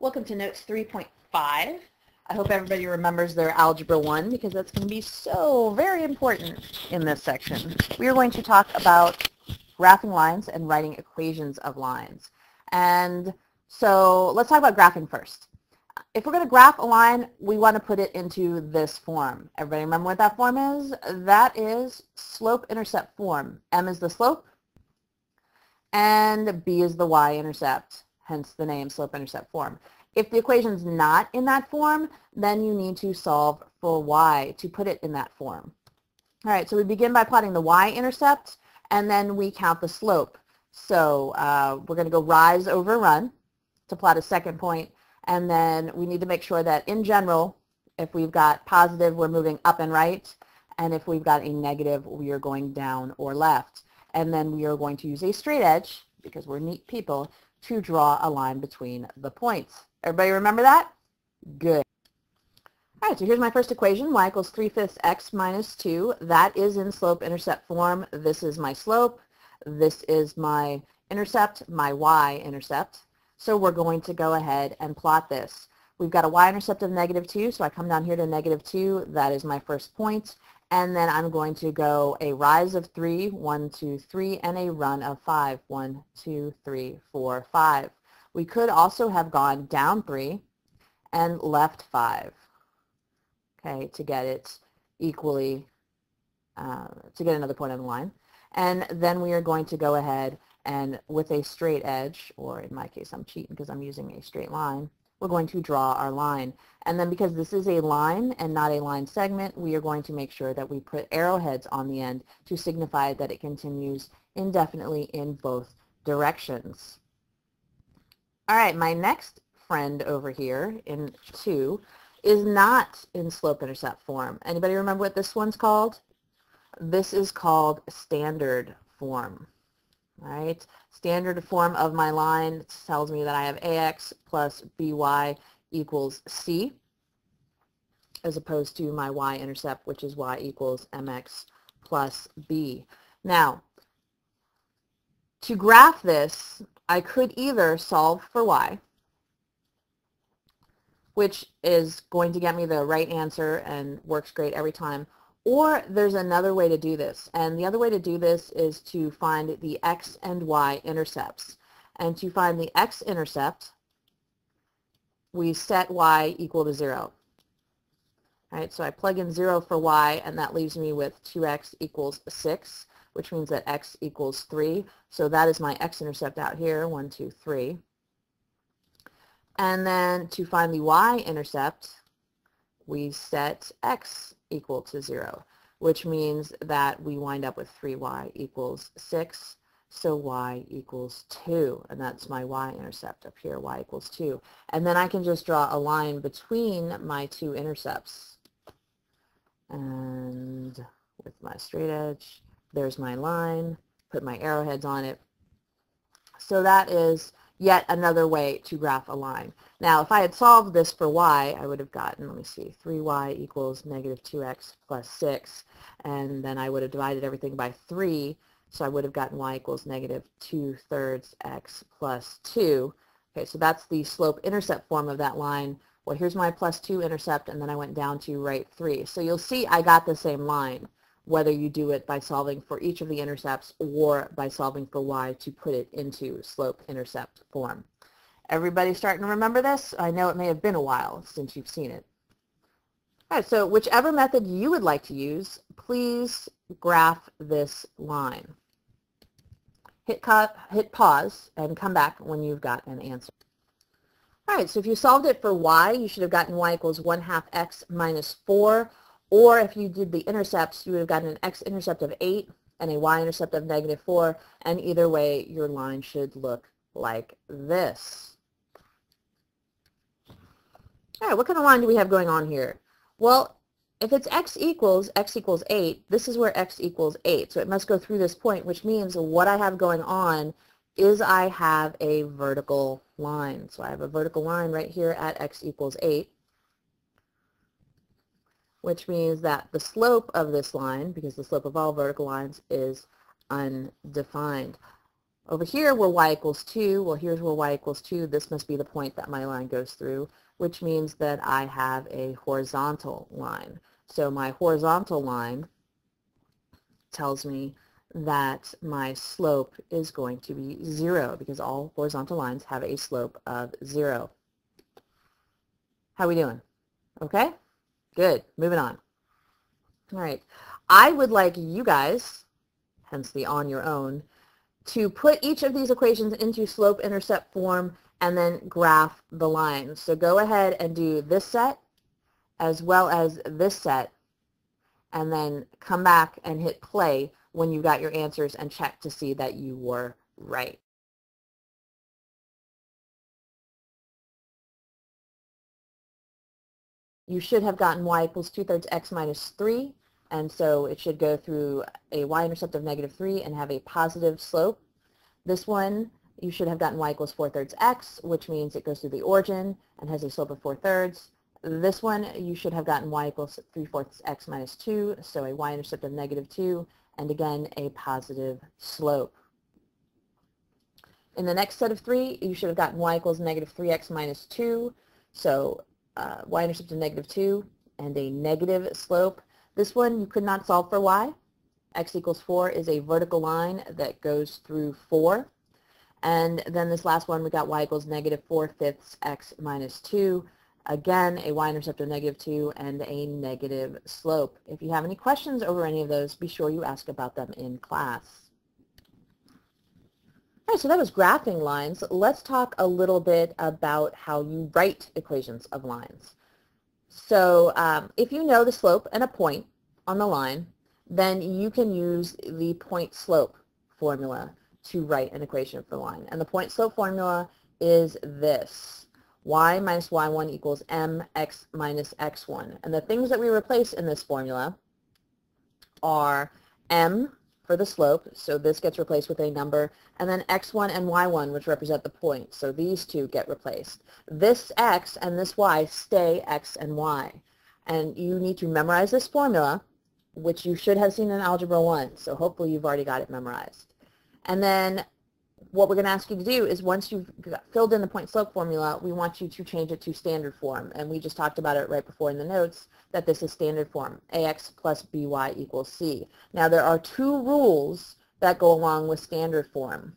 Welcome to Notes 3.5. I hope everybody remembers their Algebra 1 because that's going to be so very important in this section. We are going to talk about graphing lines and writing equations of lines. And so let's talk about graphing first. If we're going to graph a line, we want to put it into this form. Everybody remember what that form is? That is slope-intercept form. M is the slope and B is the y-intercept, hence the name slope-intercept form. If the equation's not in that form, then you need to solve for y to put it in that form. All right, so we begin by plotting the y-intercept, and then we count the slope. So we're going to go rise over run to plot a second point, and then we need to make sure that in general, if we've got positive, we're moving up and right, and if we've got a negative, we are going down or left. And then we are going to use a straight edge, because we're neat people, to draw a line between the points. Everybody remember that? Good. All right, so here's my first equation, y equals 3/5 x minus 2. That is in slope-intercept form. This is my slope. This is my intercept, my y-intercept. So we're going to go ahead and plot this. We've got a y-intercept of -2, so I come down here to -2. That is my first point. And then I'm going to go a rise of 3, 1, 2, 3, and a run of 5, 1, 2, 3, 4, 5. We could also have gone down 3 and left 5, okay, to get it equally, to get another point on the line. And then we are going to go ahead and with a straight edge, or in my case I'm cheating because I'm using a straight line, we're going to draw our line. And then because this is a line and not a line segment, we are going to make sure that we put arrowheads on the end to signify that it continues indefinitely in both directions. All right, my next friend over here in 2 is not in slope-intercept form. Anybody remember what this one's called? This is called standard form. All right, standard form of my line tells me that I have ax plus by equals c, as opposed to my y-intercept, which is y equals mx plus b. Now, to graph this, I could either solve for y, which is going to get me the right answer and works great every time, or there's another way to do this. And the other way to do this is to find the x and y intercepts. And to find the x-intercept, we set y equal to 0. All right, so I plug in 0 for y, and that leaves me with 2x equals 6, which means that x equals 3. So that is my x-intercept out here, 1, 2, 3. And then to find the y-intercept, we set x equal to 0, which means that we wind up with 3y equals 6. So y equals 2, and that's my y-intercept up here, y equals 2. And then I can just draw a line between my two intercepts. And with my straight edge, there's my line, put my arrowheads on it. So that is yet another way to graph a line. Now, if I had solved this for y, I would have gotten, let me see, 3y equals -2x plus 6, and then I would have divided everything by 3, so I would have gotten y equals -2/3 x plus 2. Okay, so that's the slope-intercept form of that line. Well, here's my plus 2 intercept, and then I went down to right 3. So you'll see I got the same line, whether you do it by solving for each of the intercepts or by solving for y to put it into slope-intercept form. Everybody starting to remember this? I know it may have been a while since you've seen it. All right, so whichever method you would like to use, please graph this line. Hit pause and come back when you've got an answer. All right, so if you solved it for y, you should have gotten y equals 1/2 x minus 4. Or if you did the intercepts, you would have gotten an x-intercept of 8 and a y-intercept of -4. And either way, your line should look like this. All right, what kind of line do we have going on here? Well, if it's x equals 8, this is where x equals 8. So it must go through this point, which means what I have going on is I have a vertical line. So I have a vertical line right here at x equals 8, which means that the slope of this line, because the slope of all vertical lines is undefined. Over here where y equals 2, well, here's where y equals 2. This must be the point that my line goes through, which means that I have a horizontal line. So my horizontal line tells me that my slope is going to be 0 because all horizontal lines have a slope of 0. How are we doing? Okay? Good. Moving on. All right. I would like you guys, hence the on your own, to put each of these equations into slope-intercept form and then graph the lines. So go ahead and do this set as well as this set, and then come back and hit play when you got your answers and check to see that you were right. You should have gotten y equals 2/3 x minus 3, and so it should go through a y-intercept of -3 and have a positive slope. This one, you should have gotten y equals 4/3 x, which means it goes through the origin and has a slope of 4/3. This one, you should have gotten y equals 3/4 x minus 2, so a y-intercept of -2, and again, a positive slope. In the next set of 3, you should have gotten y equals -3x minus 2, so y-intercept of -2 and a negative slope. This one you could not solve for y. X equals 4 is a vertical line that goes through 4. And then this last one, we got y equals -4/5 x minus 2. Again, a y-intercept of -2 and a negative slope. If you have any questions over any of those, be sure you ask about them in class. All right, so that was graphing lines. Let's talk a little bit about how you write equations of lines. So if you know the slope and a point on the line, then you can use the point slope formula to write an equation for the line. And the point slope formula is this: y minus y1 equals mx minus x1. And the things that we replace in this formula are m for the slope, so this gets replaced with a number, and then x1 and y1, which represent the point, so these two get replaced. This x and this y stay x and y, and you need to memorize this formula, which you should have seen in Algebra 1, so hopefully you've already got it memorized. And then what we're going to ask you to do is, once you've filled in the point slope formula, we want you to change it to standard form, and we just talked about it right before in the notes, that this is standard form, ax plus by equals c. Now there are two rules that go along with standard form,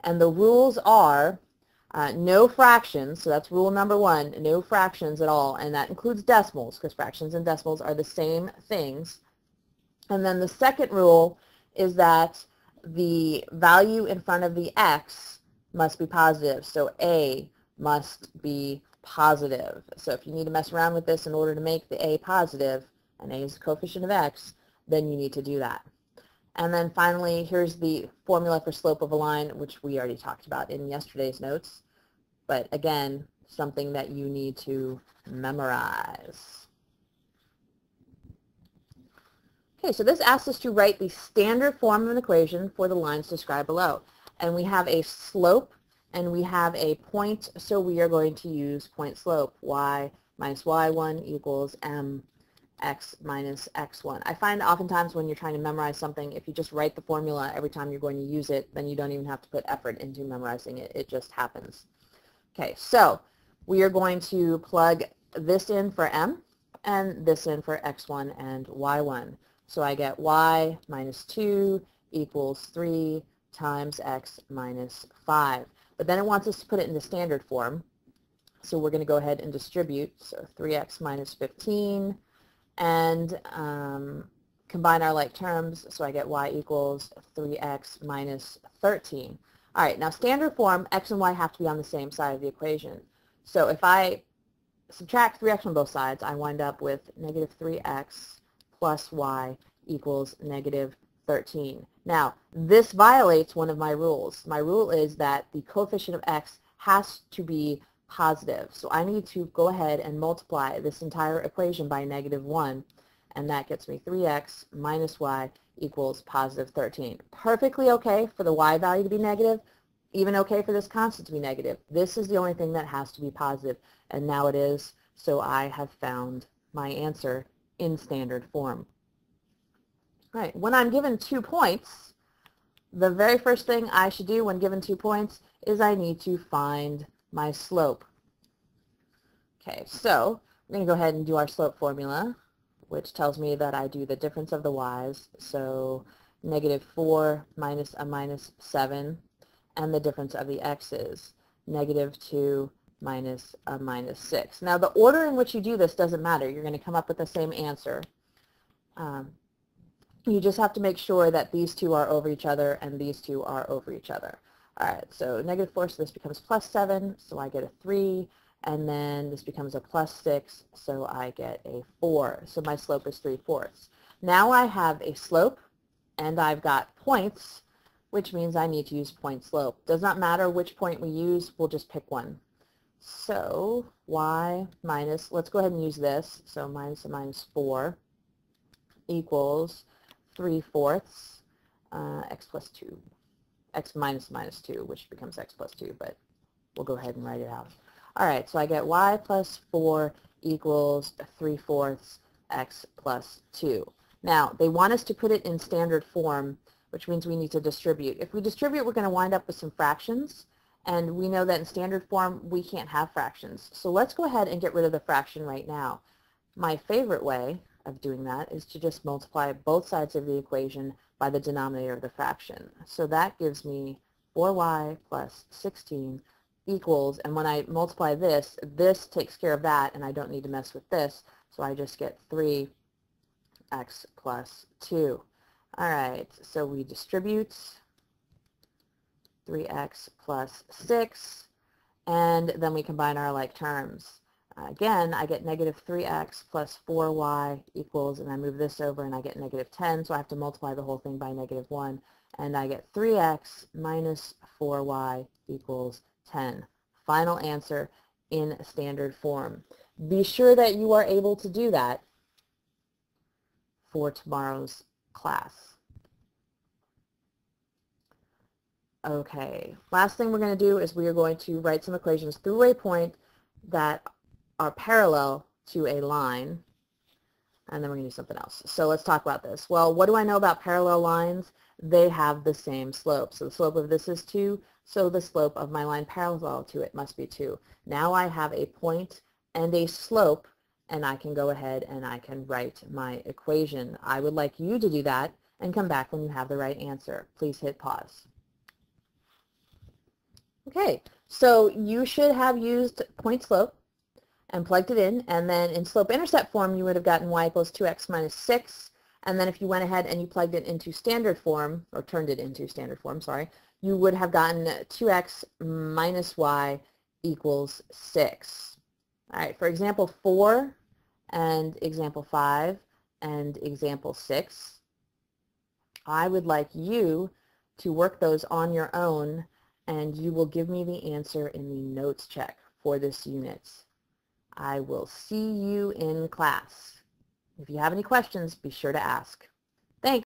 and the rules are no fractions, so that's rule number 1, no fractions at all, and that includes decimals, because fractions and decimals are the same things. And then the second rule is that the value in front of the x must be positive, so a must be positive. So if you need to mess around with this in order to make the a positive, and a is the coefficient of x, then you need to do that. And then finally, here's the formula for slope of a line, which we already talked about in yesterday's notes, but again, something that you need to memorize. Okay, so this asks us to write the standard form of an equation for the lines described below. And we have a slope and we have a point, so we are going to use point slope. Y minus y1 equals mx minus x1. I find oftentimes when you're trying to memorize something, if you just write the formula every time you're going to use it, then you don't even have to put effort into memorizing it. It just happens. Okay, so we are going to plug this in for m and this in for x1 and y1. So I get y minus 2 equals 3 times x minus 5. But then it wants us to put it into standard form. So we're going to go ahead and distribute. So 3x minus 15 and combine our like terms. So I get y equals 3x minus 13. All right, now standard form, x and y have to be on the same side of the equation. So if I subtract 3x from both sides, I wind up with negative 3x plus y equals negative 13. Now, this violates one of my rules. My rule is that the coefficient of x has to be positive. So I need to go ahead and multiply this entire equation by -1, and that gets me 3x minus y equals positive 13. Perfectly okay for the y value to be negative, even okay for this constant to be negative. This is the only thing that has to be positive, and now it is, so I have found my answer in standard form. Right. When I'm given 2 points, the very first thing I should do when given 2 points is I need to find my slope. Okay, so I'm going to go ahead and do our slope formula, which tells me that I do the difference of the y's, so -4 minus a minus 7, and the difference of the x's, -2 minus a minus 6. Now the order in which you do this doesn't matter. You're going to come up with the same answer. You just have to make sure that these two are over each other and these two are over each other. All right, so -4, so this becomes +7, so I get a 3. And then this becomes a +6, so I get a 4. So my slope is 3/4. Now I have a slope, and I've got points, which means I need to use point slope. Does not matter which point we use, we'll just pick one. So y minus, let's go ahead and use this, so minus a minus 4 equals 3/4 x plus 2, x minus minus 2, which becomes x plus 2, but we'll go ahead and write it out. All right, so I get y plus 4 equals 3/4 x plus 2. Now, they want us to put it in standard form, which means we need to distribute. If we distribute, we're going to wind up with some fractions, and we know that in standard form, we can't have fractions. So let's go ahead and get rid of the fraction right now. My favorite way of doing that is to just multiply both sides of the equation by the denominator of the fraction. So that gives me 4y plus 16 equals, and when I multiply this, this takes care of that, and I don't need to mess with this, so I just get 3x plus 2. All right, so we distribute 3x plus 6, and then we combine our like terms. Again, I get -3x plus 4y equals, and I move this over, and I get -10, so I have to multiply the whole thing by -1, and I get 3x minus 4y equals 10. Final answer in standard form. Be sure that you are able to do that for tomorrow's class. Okay, last thing we're going to do is we are going to write some equations through a point that are parallel to a line, and then we're going to do something else. So let's talk about this. Well, what do I know about parallel lines? They have the same slope. So the slope of this is 2, so the slope of my line parallel to it must be 2. Now I have a point and a slope, and I can go ahead and I can write my equation. I would like you to do that and come back when you have the right answer. Please hit pause. Okay, so you should have used point slope and plugged it in, and then in slope-intercept form you would have gotten y equals 2x minus 6, and then if you went ahead and you plugged it into standard form, or turned it into standard form, sorry, you would have gotten 2x minus y equals 6. All right, for example 4 and example 5 and example 6, I would like you to work those on your own, and you will give me the answer in the notes check for this unit. I will see you in class. If you have any questions, be sure to ask.